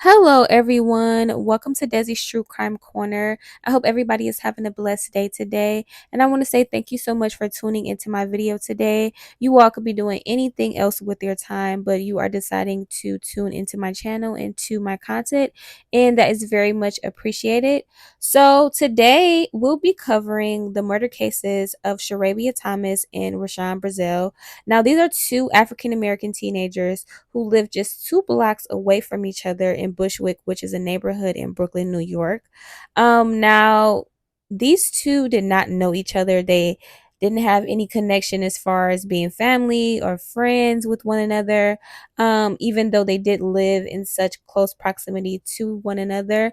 Hello, everyone. Welcome to Desi's True Crime Corner. I hope everybody is having a blessed day today. And I want to say thank you so much for tuning into my video today. You all could be doing anything else with your time, but you are deciding to tune into my channel and to my content, and that is very much appreciated. So, today we'll be covering the murder cases of Sharabia Thomas and Rashawn Brazil. Now, these are two African American teenagers who lived just 2 blocks away from each other in Bushwick, which is a neighborhood in Brooklyn, New York. Now, these two did not know each other. They didn't have any connection as far as being family or friends with one another, even though they did live in such close proximity to one another,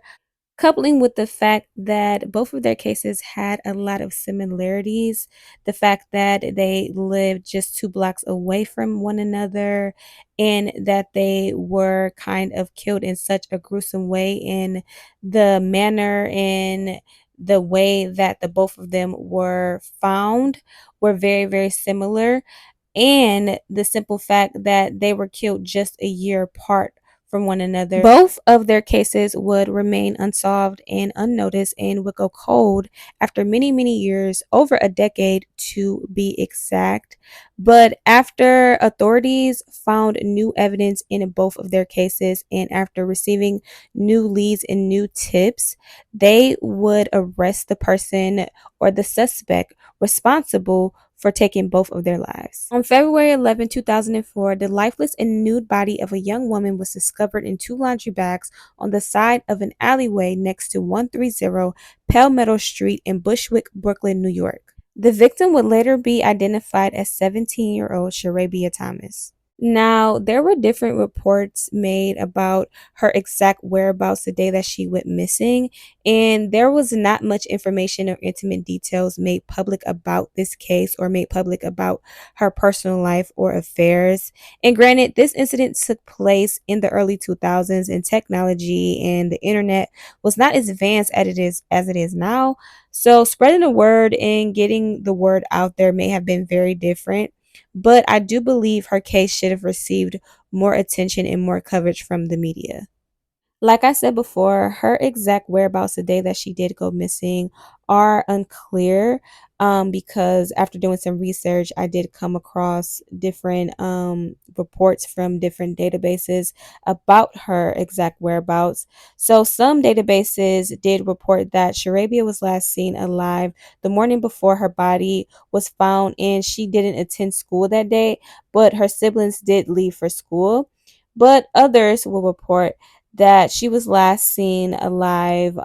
coupling with the fact that both of their cases had a lot of similarities. The fact that they lived just 2 blocks away from one another, and that they were kind of killed in such a gruesome way, in the manner and the way that the both of them were found were very, very similar, and the simple fact that they were killed just a year apart from one another. Both of their cases would remain unsolved and unnoticed and would go cold after many, many years, over a decade to be exact. But after authorities found new evidence in both of their cases, and after receiving new leads and new tips, they would arrest the person or the suspect responsible for taking both of their lives. On February 11, 2004, the lifeless and nude body of a young woman was discovered in 2 laundry bags on the side of an alleyway next to 130 Palmetto Street in Bushwick, Brooklyn, New York. The victim would later be identified as 17-year-old Sharabia Thomas. Now, there were different reports made about her exact whereabouts the day that she went missing, and there was not much information or intimate details made public about this case or made public about her personal life or affairs. And granted, this incident took place in the early 2000s, and technology and the internet was not as advanced as it is now. So, spreading the word and getting the word out there may have been very different, but I do believe her case should have received more attention and more coverage from the media. Like I said before, her exact whereabouts the day that she did go missing are unclear, because after doing some research, I did come across different reports from different databases about her exact whereabouts. So some databases did report that Sharabia was last seen alive the morning before her body was found, and she didn't attend school that day, but her siblings did leave for school. But others will report that she was last seen alive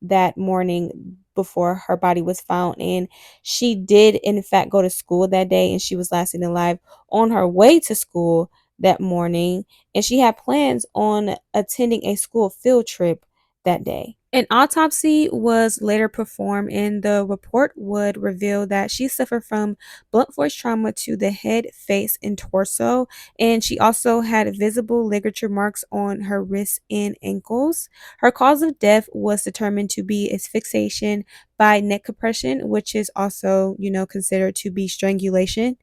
that morning before her body was found, and she did in fact go to school that day, and she was last seen alive on her way to school that morning, and she had plans on attending a school field trip that day. An autopsy was later performed, and the report would reveal that she suffered from blunt force trauma to the head, face, and torso, and she also had visible ligature marks on her wrists and ankles. Her cause of death was determined to be asphyxiation by neck compression, which is also, considered to be strangulation.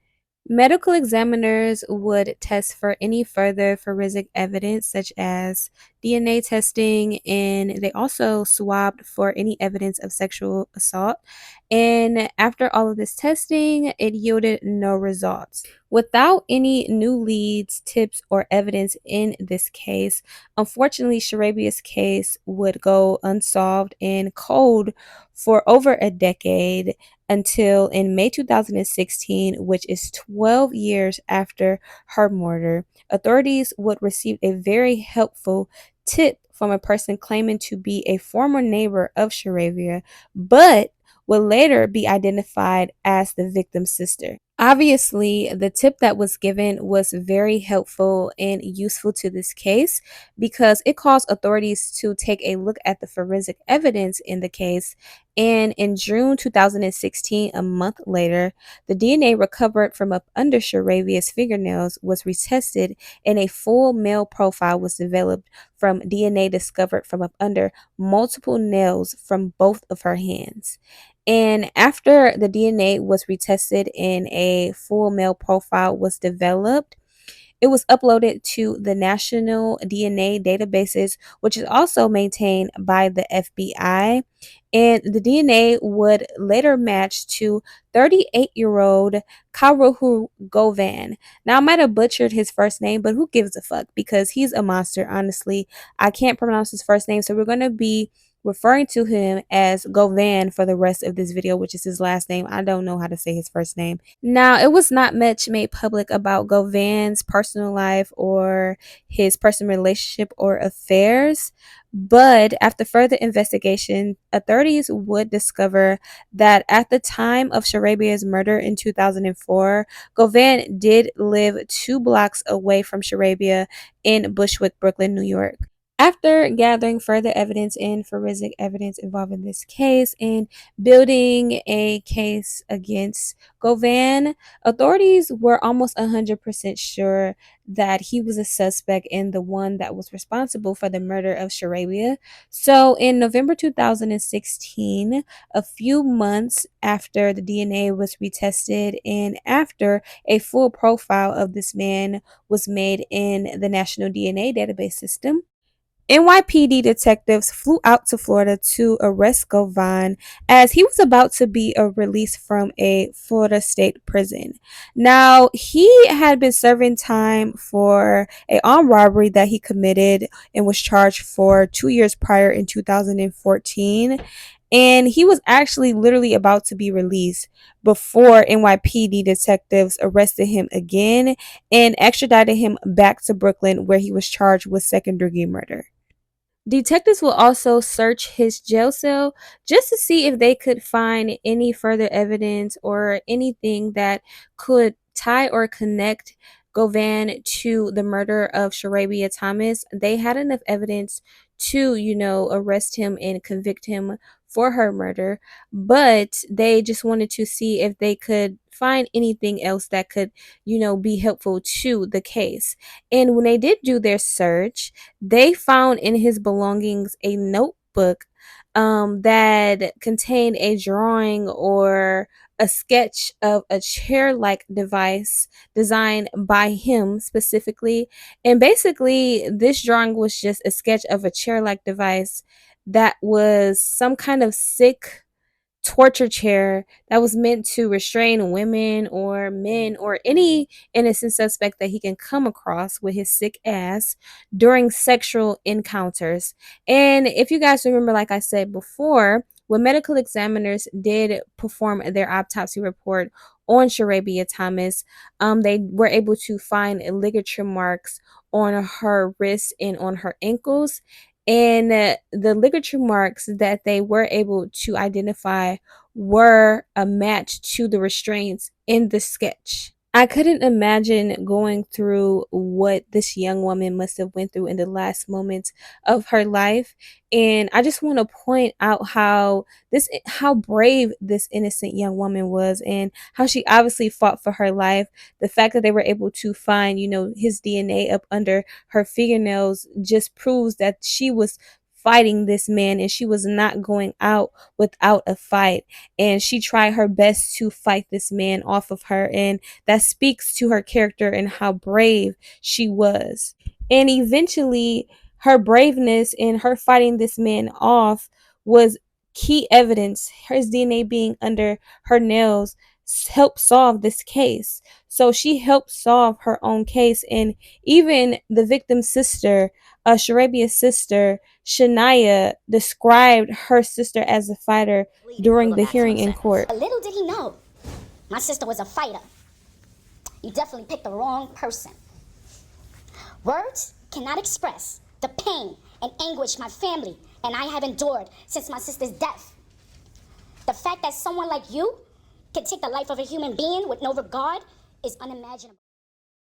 Medical examiners would test for any further forensic evidence, such as DNA testing, and they also swabbed for any evidence of sexual assault. And after all of this testing, it yielded no results. Without any new leads, tips, or evidence in this case, unfortunately, Sharabia's case would go unsolved and cold for over a decade, until in May 2016, which is 12 years after her murder, authorities would receive a very helpful tip from a person claiming to be a former neighbor of Sharavia, but would later be identified as the victim's sister. Obviously, the tip that was given was very helpful and useful to this case, because it caused authorities to take a look at the forensic evidence in the case. And in June 2016, a month later, the DNA recovered from up under Sharavia's fingernails was retested, and a full male profile was developed from DNA discovered from up under multiple nails from both of her hands. And after the DNA was retested and a full male profile was developed, it was uploaded to the National DNA databases, which is also maintained by the FBI. And the DNA would later match to 38-year-old Karuhu Govan. Now, I might have butchered his first name, but who gives a fuck? Because he's a monster, honestly. I can't pronounce his first name, so we're going to be referring to him as Govan for the rest of this video, which is his last name. I don't know how to say his first name. Now, it was not much made public about Govan's personal life or his personal relationship or affairs, but after further investigation, authorities would discover that at the time of Sharabia's murder in 2004, Govan did live 2 blocks away from Sharabia in Bushwick, Brooklyn, New York. After gathering further evidence and forensic evidence involving this case and building a case against Govan, authorities were almost 100% sure that he was a suspect and the one that was responsible for the murder of Sharabia. So in November 2016, a few months after the DNA was retested and after a full profile of this man was made in the National DNA database system, NYPD detectives flew out to Florida to arrest Govan as he was about to be released from a Florida state prison. Now, he had been serving time for a armed robbery that he committed and was charged for 2 years prior in 2014. And he was actually literally about to be released before NYPD detectives arrested him again and extradited him back to Brooklyn, where he was charged with second-degree murder. Detectives will also search his jail cell just to see if they could find any further evidence or anything that could tie or connect Govan to the murder of Sharabia Thomas. They had enough evidence to, arrest him and convict him for her murder, but they just wanted to see if they could find anything else that could, be helpful to the case. And when they did do their search, they found in his belongings a notebook that contained a drawing or a sketch of a chair like device designed by him specifically. And basically, this drawing was just a sketch of a chair like device that was some kind of sick torture chair that was meant to restrain women or men or any innocent suspect that he can come across with his sick ass during sexual encounters. And if you guys remember, like I said before, when medical examiners did perform their autopsy report on Sharabia Thomas, they were able to find ligature marks on her wrists and on her ankles. And the ligature marks that they were able to identify were a match to the restraints in the sketch. I couldn't imagine going through what this young woman must have went through in the last moments of her life. And I just want to point out how brave this innocent young woman was and how she obviously fought for her life. The fact that they were able to find, his DNA up under her fingernails just proves that she was fighting this man and she was not going out without a fight, and she tried her best to fight this man off of her, and that speaks to her character and how brave she was. And eventually, her braveness and her fighting this man off was key evidence. His DNA being under her nails helped solve this case. So she helped solve her own case, and even the victim's sister, Sharabia's sister, Shania, described her sister as a fighter during the hearing in court. But little did he know, my sister was a fighter. You definitely picked the wrong person. Words cannot express the pain and anguish my family and I have endured since my sister's death. The fact that someone like you can take the life of a human being with no regard is unimaginable.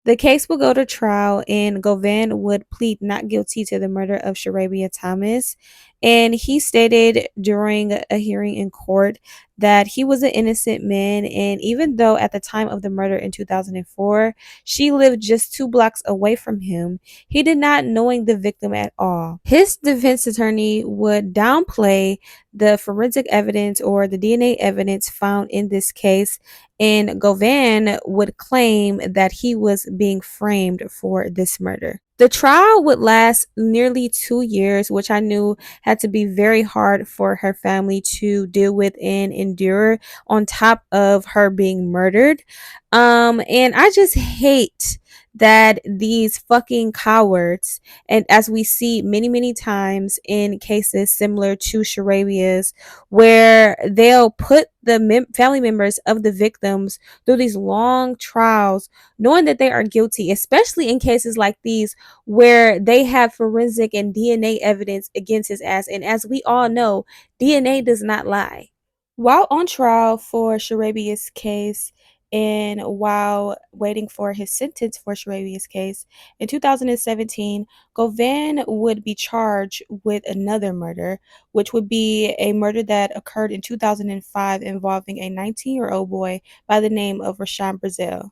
The case will go to trial, and Govan would plead not guilty to the murder of Sharabia Thomas. And he stated during a hearing in court that he was an innocent man. And even though at the time of the murder in 2004, she lived just 2 blocks away from him, he did not knowing the victim at all. His defense attorney would downplay the forensic evidence or the DNA evidence found in this case, and Govan would claim that he was being framed for this murder. The trial would last nearly 2 years, which I knew had to be very hard for her family to deal with and endure, on top of her being murdered. And I just hate that these fucking cowards, and as we see many times in cases similar to Sharabia's, where they'll put the family members of the victims through these long trials knowing that they are guilty, especially in cases like these where they have forensic and DNA evidence against his ass. And as we all know, DNA does not lie. While on trial for Sharabia's case, and while waiting for his sentence for Sharabia's case, in 2017, Govan would be charged with another murder, which would be a murder that occurred in 2005 involving a 19-year-old boy by the name of Rashawn Brazil.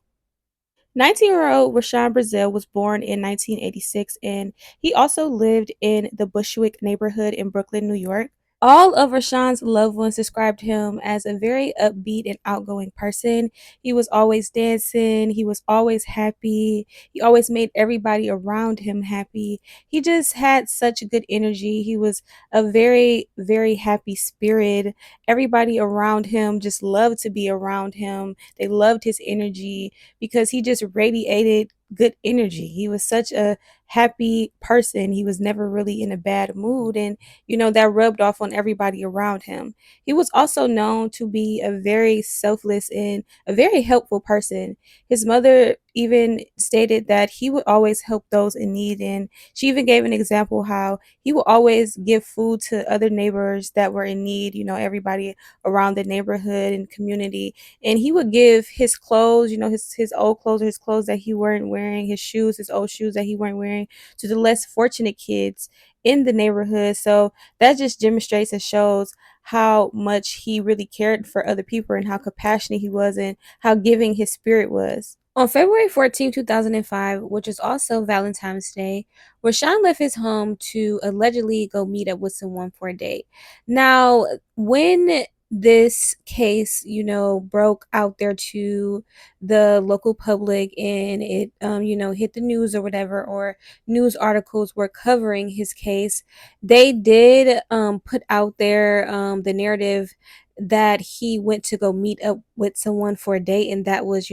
19-year-old Rashawn Brazil was born in 1986, and he also lived in the Bushwick neighborhood in Brooklyn, New York. All of Rashawn's loved ones described him as a very upbeat and outgoing person. He was always dancing, he was always happy, he always made everybody around him happy. He just had such good energy. He was a very happy spirit. Everybody around him just loved to be around him. They loved his energy because he just radiated good energy. He was such a happy person. He was never really in a bad mood, and that rubbed off on everybody around him. He was also known to be a very selfless and a very helpful person. His mother even stated that he would always help those in need, and she even gave an example how he would always give food to other neighbors that were in need, everybody around the neighborhood and community. And he would give his clothes, his old clothes or his clothes that he weren't wearing, his shoes, his old shoes that he weren't wearing, to the less fortunate kids in the neighborhood. So that just demonstrates and shows how much he really cared for other people and how compassionate he was and how giving his spirit was. On February 14, 2005, which is also Valentine's Day, Rashawn left his home to allegedly go meet up with someone for a date. Now, when this case, broke out there to the local public, and it, hit the news or whatever, or news articles were covering his case, they did put out there the narrative that he went to go meet up with someone for a date, and that was,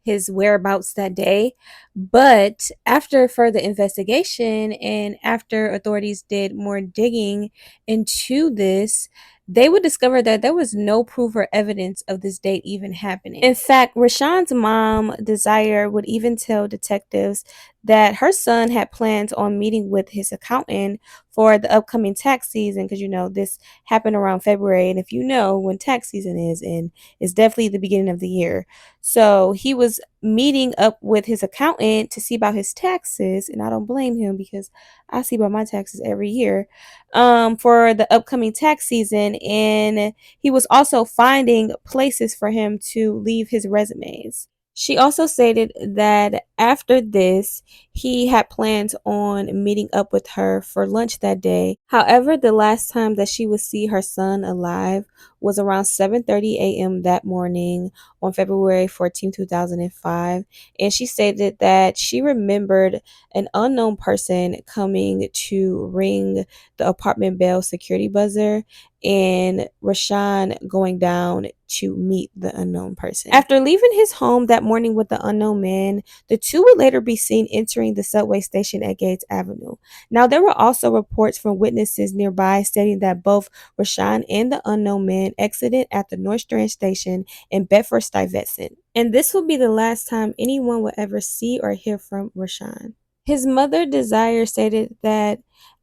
his whereabouts that day. But after further investigation and after authorities did more digging into this, they would discover that there was no proof or evidence of this date even happening. In fact, Rashawn's mom, Desire, would even tell detectives that her son had plans on meeting with his accountant for the upcoming tax season, because this happened around February, and if you know when tax season is, and it's definitely the beginning of the year. So he was meeting up with his accountant to see about his taxes, and I don't blame him because I see about my taxes every year, for the upcoming tax season. And he was also finding places for him to leave his resumes. She also stated that after this, he had plans on meeting up with her for lunch that day. However, the last time that she would see her son alive was around 7:30 a.m. that morning on February 14, 2005. And she stated that she remembered an unknown person coming to ring the apartment bell security buzzer, and Rashawn going down to meet the unknown person. After leaving his home that morning with the unknown man, the two would later be seen entering the subway station at Gates Avenue. Now, there were also reports from witnesses nearby stating that both Rashawn and the unknown man exited at the North Strand station in Bedford-Stuyvesant. And this would be the last time anyone would ever see or hear from Rashawn. His mother, Desire, stated that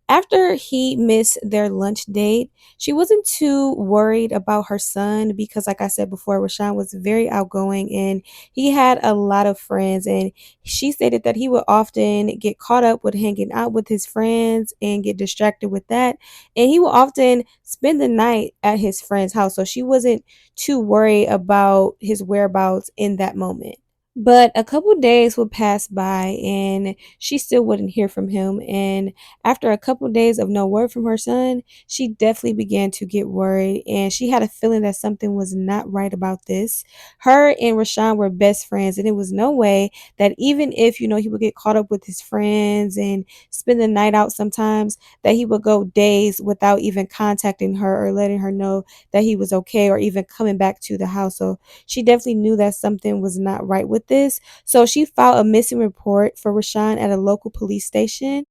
After he missed their lunch date, she wasn't too worried about her son because, like I said before, Rashawn was very outgoing and he had a lot of friends. And she stated that he would often get caught up with hanging out with his friends and get distracted with that. And he would often spend the night at his friend's house. So she wasn't too worried about his whereabouts in that moment. But a couple days would pass by and she still wouldn't hear from him. And after a couple days of no word from her son, she definitely began to get worried and she had a feeling that something was not right about this. Her and Rashawn were best friends, and it was no way that even if, he would get caught up with his friends and spend the night out sometimes, that he would go days without even contacting her or letting her know that he was okay or even coming back to the house. So she definitely knew that something was not right with this. So she filed a missing report for Rashawn at a local police station.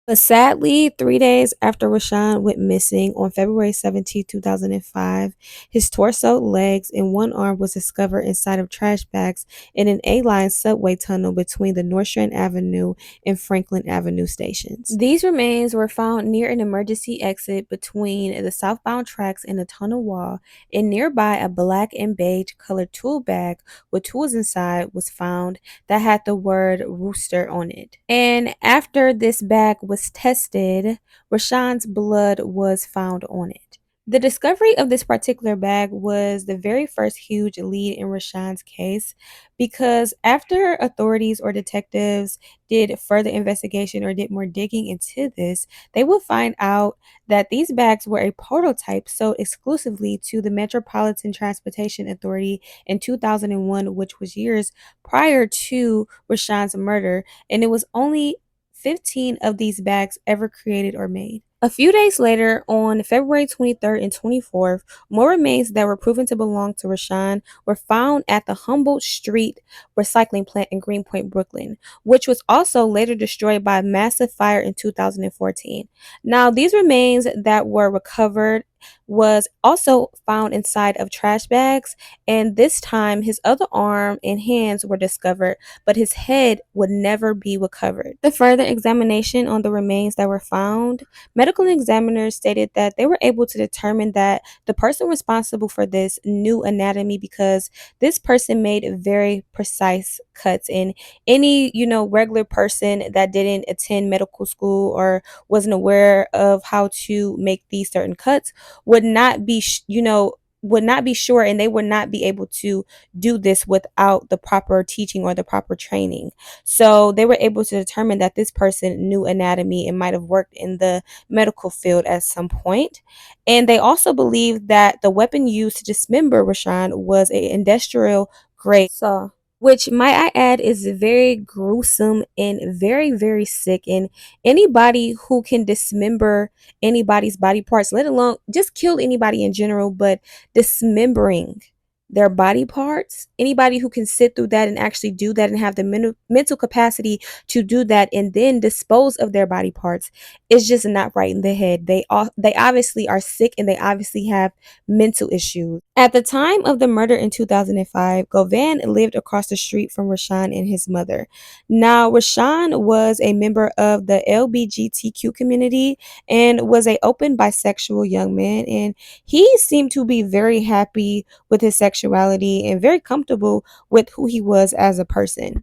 But sadly, 3 days after Rashawn went missing on February 17, 2005, his torso, legs, and one arm was discovered inside of trash bags in an A-line subway tunnel between the North Strand Avenue and Franklin Avenue stations. These remains were found near an emergency exit between the southbound tracks and the tunnel wall, and nearby a black and beige colored tool bag with tools inside was found that had the word rooster on it. And after this bag was tested, Rashawn's blood was found on it. The discovery of this particular bag was the very first huge lead in Rashawn's case because after authorities or detectives did further investigation or did more digging into this, they would find out that these bags were a prototype sold exclusively to the Metropolitan Transportation Authority in 2001, which was years prior to Rashawn's murder, and it was only 15 of these bags ever created or made. A few days later, on February 23rd and 24th, more remains that were proven to belong to Rashawn were found at the Humboldt Street recycling plant in Greenpoint, Brooklyn, which was also later destroyed by a massive fire in 2014. Now, these remains that were recovered was also found inside of trash bags, and this time his other arm and hands were discovered, but his head would never be recovered. The further examination on the remains that were found, medical examiners stated that they were able to determine that the person responsible for this knew anatomy because this person made very precise cuts, and any, regular person that didn't attend medical school or wasn't aware of how to make these certain cuts would not be, would not be sure, and they would not be able to do this without the proper teaching or the proper training. So they were able to determine that this person knew anatomy and might have worked in the medical field at some point. And they also believed that the weapon used to dismember Rashawn was an industrial grade saw, which, might I add, is very gruesome and very, very sick. And anybody who can dismember anybody's body parts, let alone just kill anybody in general, but dismembering their body parts, anybody who can sit through that and actually do that and have the mental capacity to do that and then dispose of their body parts is just not right in the head. They obviously are sick and they obviously have mental issues. At the time of the murder in 2005, Govan lived across the street from Rashawn and his mother. Now, Rashawn was a member of the LBGTQ community and was a open bisexual young man, and he seemed to be very happy with his sexuality and very comfortable with who he was as a person.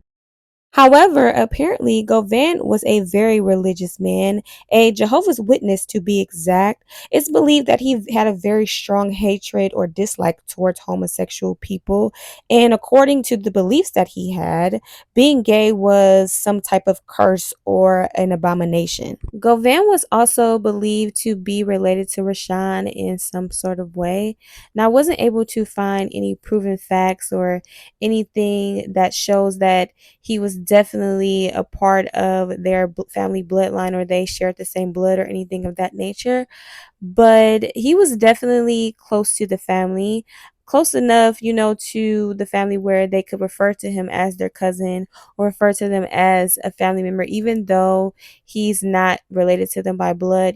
However, apparently, Govan was a very religious man, a Jehovah's Witness to be exact. It's believed that he had a very strong hatred or dislike towards homosexual people. And according to the beliefs that he had, being gay was some type of curse or an abomination. Govan was also believed to be related to Rashawn in some sort of way. Now, I wasn't able to find any proven facts or anything that shows that he was definitely a part of their family bloodline or they shared the same blood or anything of that nature. But he was definitely close to the family, close enough, to the family where they could refer to him as their cousin or refer to them as a family member, even though he's not related to them by blood.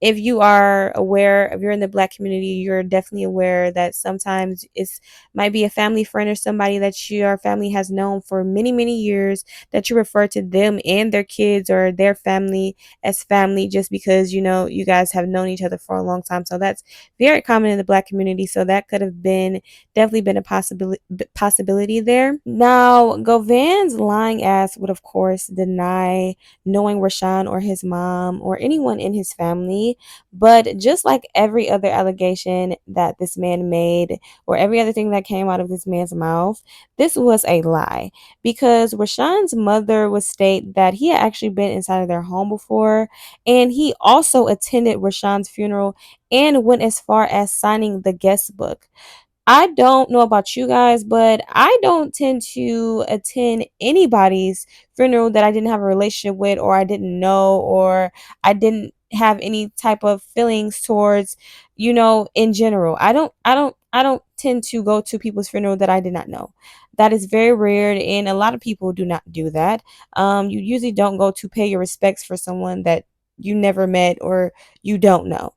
if you are aware, if you're in the Black community, you're definitely aware that sometimes it's might be a family friend or somebody that your family has known for many, many years, that you refer to them and their kids or their family as family just because you guys have known each other for a long time. So that's very common in the Black community. So that could have been definitely been a possibility there. Now, Govan's lying ass would of course deny knowing Rashawn or his mom or anyone in his family. But just like every other allegation that this man made or every other thing that came out of this man's mouth, this was a lie, because Rashawn's mother would state that he had actually been inside of their home before, and he also attended Rashawn's funeral and went as far as signing the guest book. I don't know about you guys, but I don't tend to attend anybody's funeral that I didn't have a relationship with, or I didn't know, or I didn't have any type of feelings towards, in general. I don't tend to go to people's funeral that I did not know. That is very rare, and a lot of people do not do that. You usually don't go to pay your respects for someone that you never met or you don't know.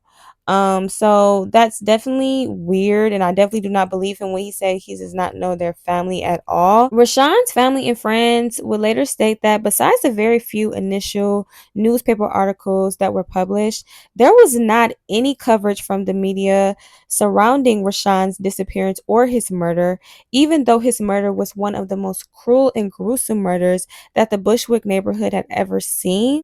So that's definitely weird, and I definitely do not believe him when he said he does not know their family at all. Rashawn's family and friends would later state that besides the very few initial newspaper articles that were published, there was not any coverage from the media surrounding Rashawn's disappearance or his murder, even though his murder was one of the most cruel and gruesome murders that the Bushwick neighborhood had ever seen.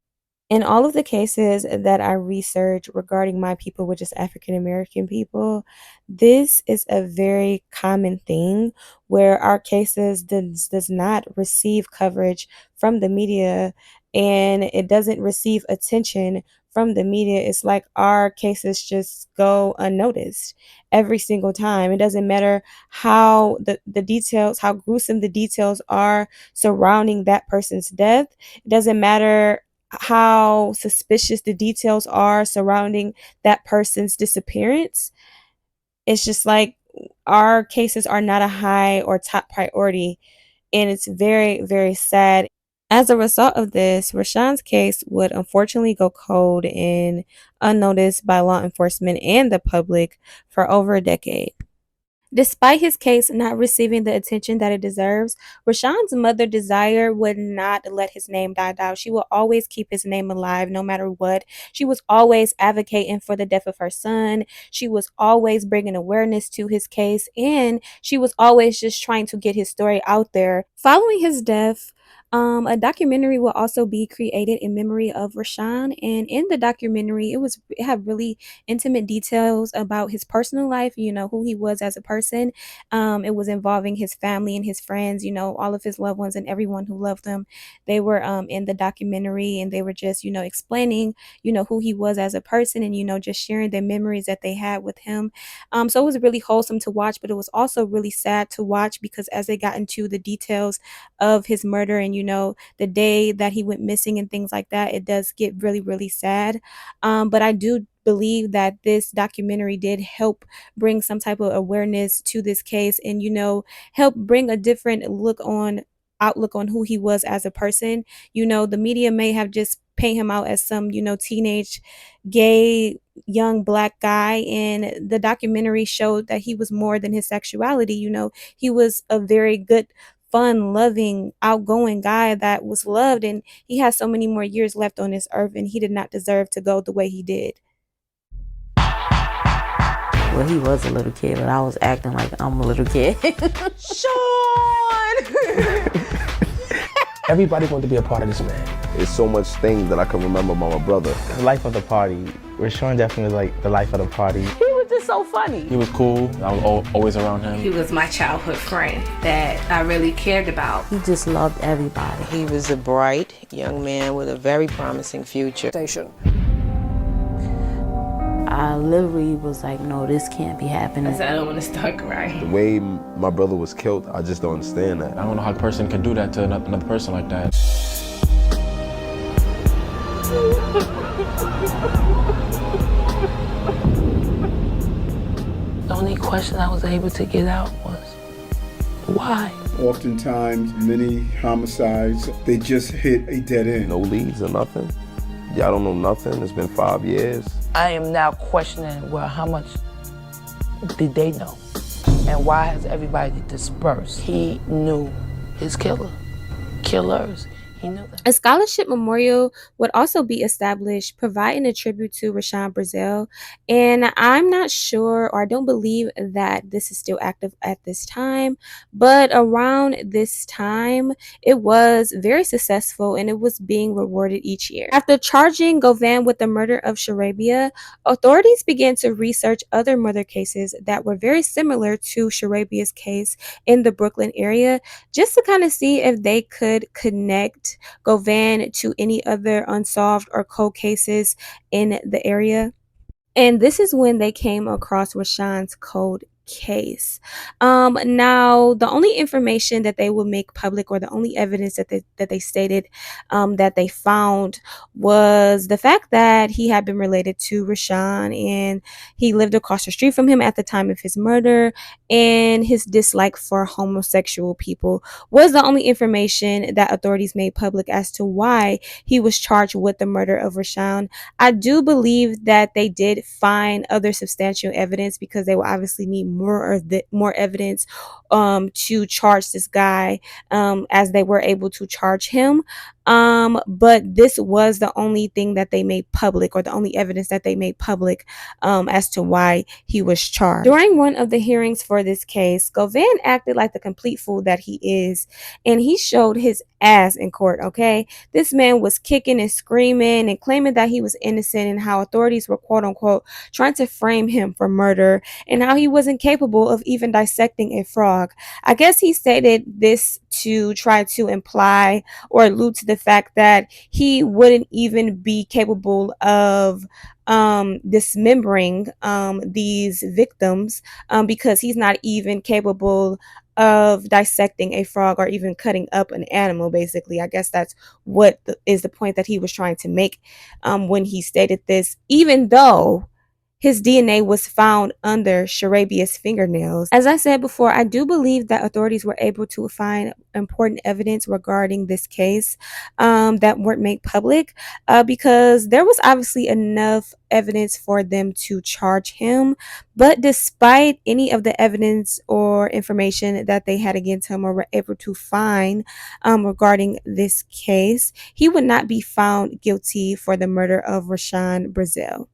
In all of the cases that I researched regarding my people, which is African American people, this is a very common thing where our cases does not receive coverage from the media, and it doesn't receive attention from the media. It's like our cases just go unnoticed every single time. It doesn't matter how the details, how gruesome the details are surrounding that person's death. It doesn't matter how suspicious the details are surrounding that person's disappearance. It's just like our cases are not a high or top priority, and it's very, very sad. As a result of this, Rashawn's case would unfortunately go cold and unnoticed by law enforcement and the public for over a decade. Despite his case not receiving the attention that it deserves, Rashawn's mother, Desire, would not let his name die down. She will always keep his name alive no matter what. She was always advocating for the death of her son. She was always bringing awareness to his case, and she was always just trying to get his story out there. Following his death, a documentary will also be created in memory of Rashawn, and in the documentary, it had really intimate details about his personal life, who he was as a person. It was involving his family and his friends, all of his loved ones and everyone who loved him. They were in the documentary, and they were just, explaining, who he was as a person, and, just sharing their memories that they had with him. So it was really wholesome to watch, but it was also really sad to watch because as they got into the details of his murder and, the day that he went missing and things like that, it does get really, really sad. But I do believe that this documentary did help bring some type of awareness to this case, and help bring a different outlook on who he was as a person. The media may have just paint him out as some teenage gay young Black guy, and the documentary showed that he was more than his sexuality. He was a very good, fun, loving, outgoing guy that was loved, and he has so many more years left on this earth, and he did not deserve to go the way he did. Well, he was a little kid, but I was acting like I'm a little kid. Sean! Everybody wanted to be a part of this man. There's so much things that I can remember about my brother. The life of the party. Rashawn definitely was like the life of the party. He was just so funny. He was cool. I was always around him. He was my childhood friend that I really cared about. He just loved everybody. He was a bright young man with a very promising future. I literally was like, no, this can't be happening. I said, I don't want to start crying. The way my brother was killed, I just don't understand that. I don't know how a person can do that to another person like that. The only question I was able to get out was, why? Oftentimes, many homicides, they just hit a dead end. No leads or nothing. Y'all don't know nothing. It's been 5 years. I am now questioning, well, how much did they know? And why has everybody dispersed? He knew his killers. He knew that. A scholarship memorial would also be established, providing a tribute to Rashawn Brazil. And I'm not sure, or I don't believe that this is still active at this time, but around this time, it was very successful and it was being rewarded each year. After charging Govan with the murder of Sharabia, authorities began to research other murder cases that were very similar to Sharabia's case in the Brooklyn area, just to kind of see if they could connect Govan to any other unsolved or cold cases in the area. And this is when they came across Rashawn's cold case. Now the only information that they would make public, or the only evidence that they stated that they found, was the fact that he had been related to Rashawn and he lived across the street from him at the time of his murder, and his dislike for homosexual people was the only information that authorities made public as to why he was charged with the murder of Rashawn. I do believe that they did find other substantial evidence, because they will obviously need more evidence to charge this guy, as they were able to charge him. But this was the only thing that they made public, or the only evidence that they made public, as to why he was charged. During one of the hearings for this case, Govan acted like the complete fool that he is, and he showed his ass in court. Okay, this man was kicking and screaming and claiming that he was innocent, and how authorities were quote unquote trying to frame him for murder, and how he wasn't capable of even dissecting a frog. I guess he stated this to try to imply or allude to the fact that he wouldn't even be capable of dismembering these victims, because he's not even capable of dissecting a frog or even cutting up an animal. Basically, I guess that's what is the point that he was trying to make when he stated this, even though his DNA was found under Sharabia's fingernails. As I said before, I do believe that authorities were able to find important evidence regarding this case that weren't made public, because there was obviously enough evidence for them to charge him. But despite any of the evidence or information that they had against him or were able to find regarding this case, he would not be found guilty for the murder of Rashawn Brazil.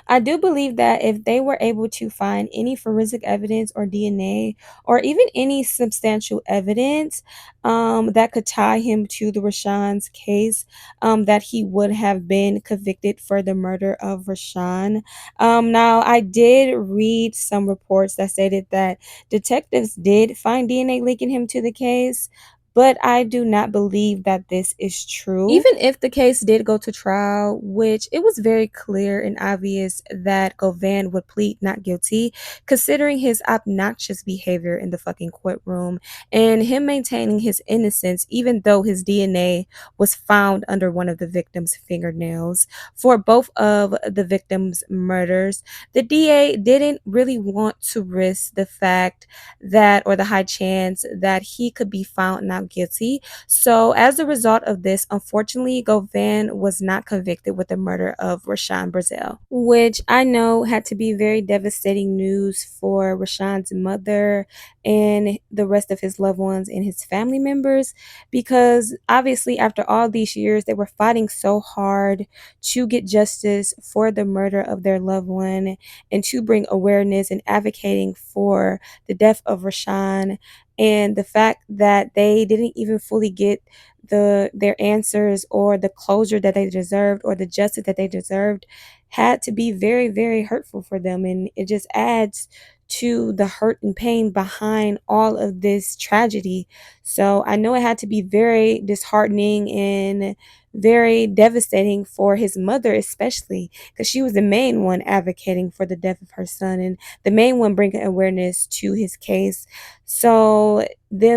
I do believe that if they were able to find any forensic evidence or DNA, or even any substantial evidence that could tie him to the Rashawn's case, that he would have been convicted for the murder of Rashawn. Now, I did read some reports that stated that detectives did find DNA linking him to the case, but I do not believe that this is true. Even if the case did go to trial, which it was very clear and obvious that Govan would plead not guilty, considering his obnoxious behavior in the fucking courtroom and him maintaining his innocence, even though his DNA was found under one of the victim's fingernails for both of the victims' murders. The DA didn't really want to risk the fact that, or the high chance that he could be found not guilty. So as a result of this, unfortunately, Govan was not convicted with the murder of Rashawn Brazil, which I know had to be very devastating news for Rashawn's mother and the rest of his loved ones and his family members, because obviously after all these years, they were fighting so hard to get justice for the murder of their loved one and to bring awareness and advocating for the death of Rashawn, and the fact that they didn't even fully get their answers or the closure that they deserved or the justice that they deserved had to be very, very hurtful for them. And it just adds to the hurt and pain behind all of this tragedy. So I know it had to be very disheartening and very devastating for his mother, especially because she was the main one advocating for the death of her son and the main one bringing awareness to his case. So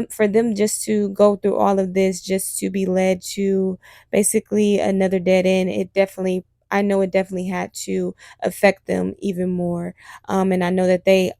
for them just to go through all of this, just to be led to basically another dead end, I know it definitely had to affect them even more. And I know that they,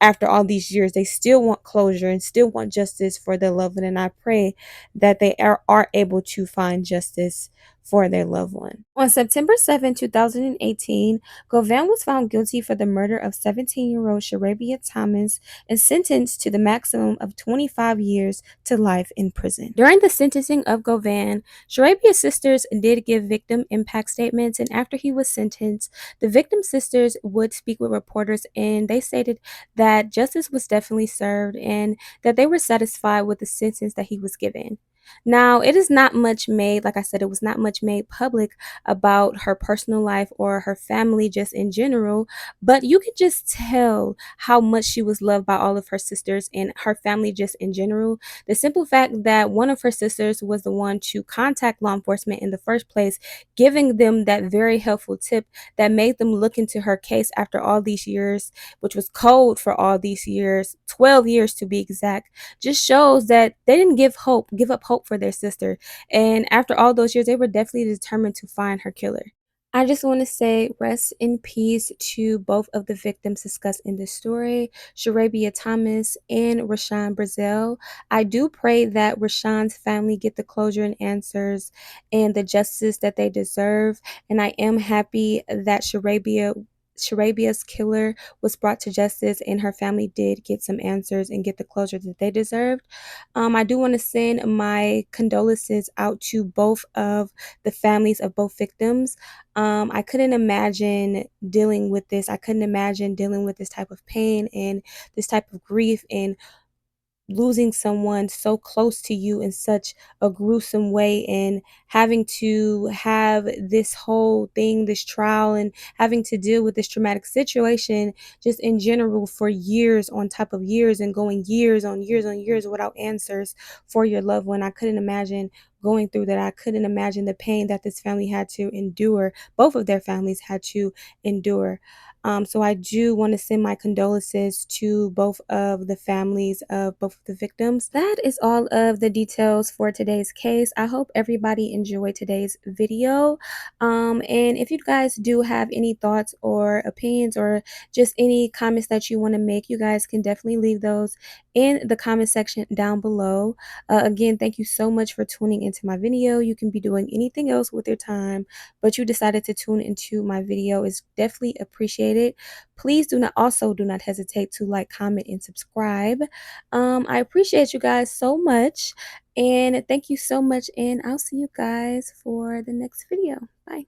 after all these years, they still want closure and still want justice for their loved one. And I pray that they are able to find justice for their loved one. On September 7, 2018, Govan was found guilty for the murder of 17-year-old Sharabia Thomas and sentenced to the maximum of 25 years to life in prison. During the sentencing of Govan, Sharabia's sisters did give victim impact statements, and after he was sentenced, the victim sisters would speak with reporters, and they stated that justice was definitely served and that they were satisfied with the sentence that he was given. Now, it is not much made, like I said, it was not much made public about her personal life or her family just in general, but you could just tell how much she was loved by all of her sisters and her family just in general. The simple fact that one of her sisters was the one to contact law enforcement in the first place, giving them that very helpful tip that made them look into her case after all these years, which was cold for all these years, 12 years to be exact, just shows that they didn't give up hope for their sister. And after all those years, they were definitely determined to find her killer. I just want to say rest in peace to both of the victims discussed in this story, Sharabia Thomas and Rashawn Brazil. I do pray that Rashawn's family get the closure and answers and the justice that they deserve. And I am happy that Sharabia's killer was brought to justice and her family did get some answers and get the closure that they deserved. I do want to send my condolences out to both of the families of both victims. I couldn't imagine dealing with this. I couldn't imagine dealing with this type of pain and this type of grief and losing someone so close to you in such a gruesome way and having to have this whole thing, this trial, and having to deal with this traumatic situation just in general for years on top of years and going years on years on years without answers for your loved one. I couldn't imagine going through that. I couldn't imagine the pain that this family had to endure. Both of their families had to endure. So I do want to send my condolences to both of the families of both of the victims. That is all of the details for today's case. I hope everybody enjoyed today's video. And if you guys do have any thoughts or opinions or just any comments that you want to make, you guys can definitely leave those in the comment section down below. Again, thank you so much for tuning into my video. You can be doing anything else with your time, but you decided to tune into my video. Is definitely appreciated. Please do not hesitate to like, comment, and subscribe. I appreciate you guys so much, and thank you so much, and I'll see you guys for the next video. Bye.